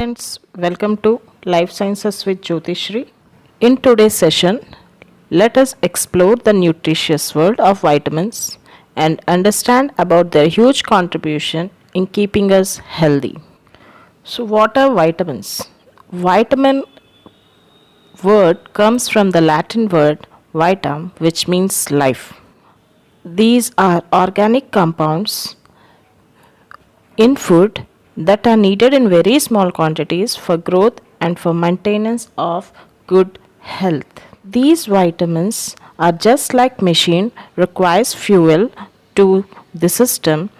friends, welcome to Life Sciences with Jyotishri. In today's session, let us explore the nutritious world of vitamins and understand about their huge contribution in keeping us healthy. So, what are vitamins? Vitamin word comes from the Latin word vitam, which means life. These are organic compounds in food that are needed in very small quantities for growth and for maintenance of good health. These vitamins are just like machine requires fuel to the system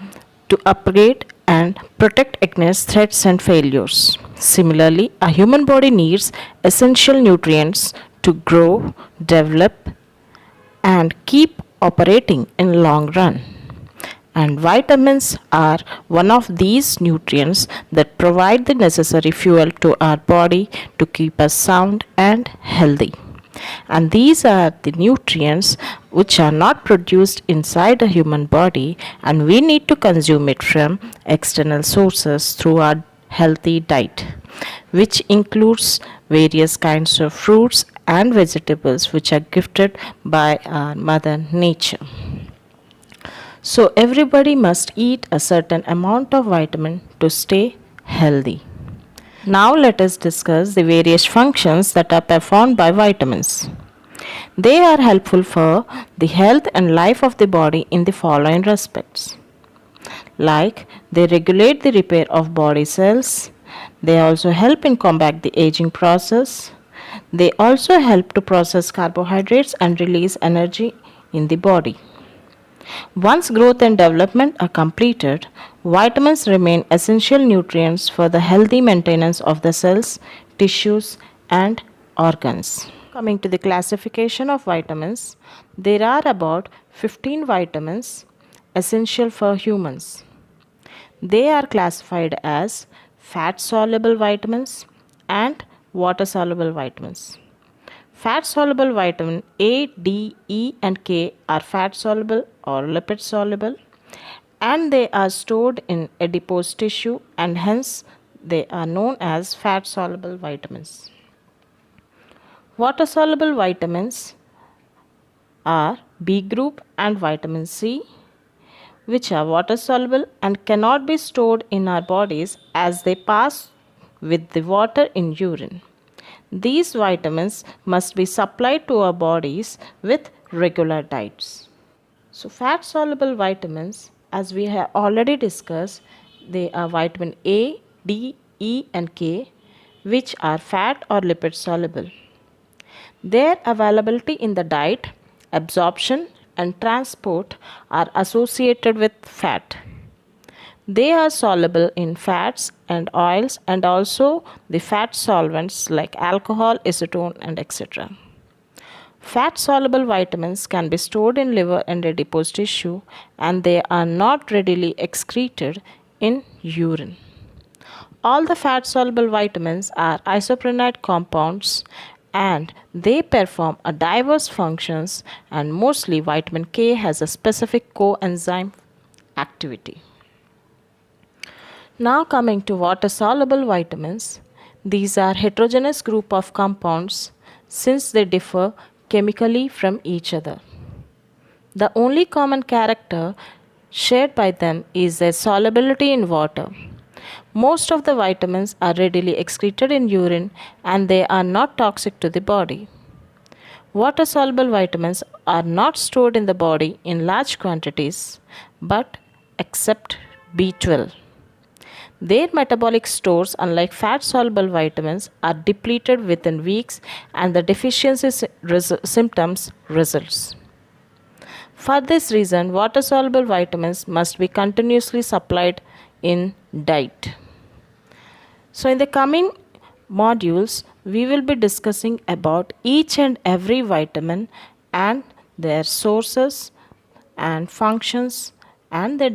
to upgrade and protect against threats and failures. Similarly, a human body needs essential nutrients to grow, develop and keep operating in long run. And vitamins are one of these nutrients that provide the necessary fuel to our body to keep us sound and healthy. And these are the nutrients which are not produced inside the human body, and we need to consume it from external sources through our healthy diet, which includes various kinds of fruits and vegetables which are gifted by our mother nature. So everybody must eat a certain amount of vitamin to stay healthy. Now let us discuss the various functions that are performed by vitamins. They are helpful for the health and life of the body in the following respects. Like they regulate the repair of body cells, they also help in combat the aging process, they also help to process carbohydrates and release energy in the body. Once growth and development are completed, vitamins remain essential nutrients for the healthy maintenance of the cells, tissues, and organs. Coming to the classification of vitamins, there are about 15 vitamins essential for humans. They are classified as fat soluble vitamins and water soluble vitamins. Fat soluble vitamin A, D, E, and K are fat soluble or lipid soluble, and they are stored in adipose tissue, and hence they are known as fat soluble vitamins. Water soluble vitamins are B group and vitamin C, which are water soluble and cannot be stored in our bodies as they pass with the water in urine. These vitamins must be supplied to our bodies with regular diets. So, fat soluble vitamins, as we have already discussed, they are vitamin A, D, E, and K, which are fat or lipid soluble. Their availability in the diet, absorption, and transport are associated with fat. They are soluble in fats and oils and also the fat solvents like alcohol, acetone, and etc. Fat soluble vitamins can be stored in liver and adipose tissue, and they are not readily excreted in urine. All the fat soluble vitamins are isoprenate compounds and they perform a diverse functions, and mostly vitamin K has a specific coenzyme activity. Now coming to water soluble vitamins, these are heterogeneous group of compounds since they differ chemically from each other. The only common character shared by them is their solubility in water. Most of the vitamins are readily excreted in urine and they are not toxic to the body. Water soluble vitamins are not stored in the body in large quantities, but except B12. Their metabolic stores, unlike fat soluble vitamins, are depleted within weeks and the deficiency symptoms results. For this reason, water soluble vitamins must be continuously supplied in diet. So in the coming modules, we will be discussing about each and every vitamin and their sources and functions and their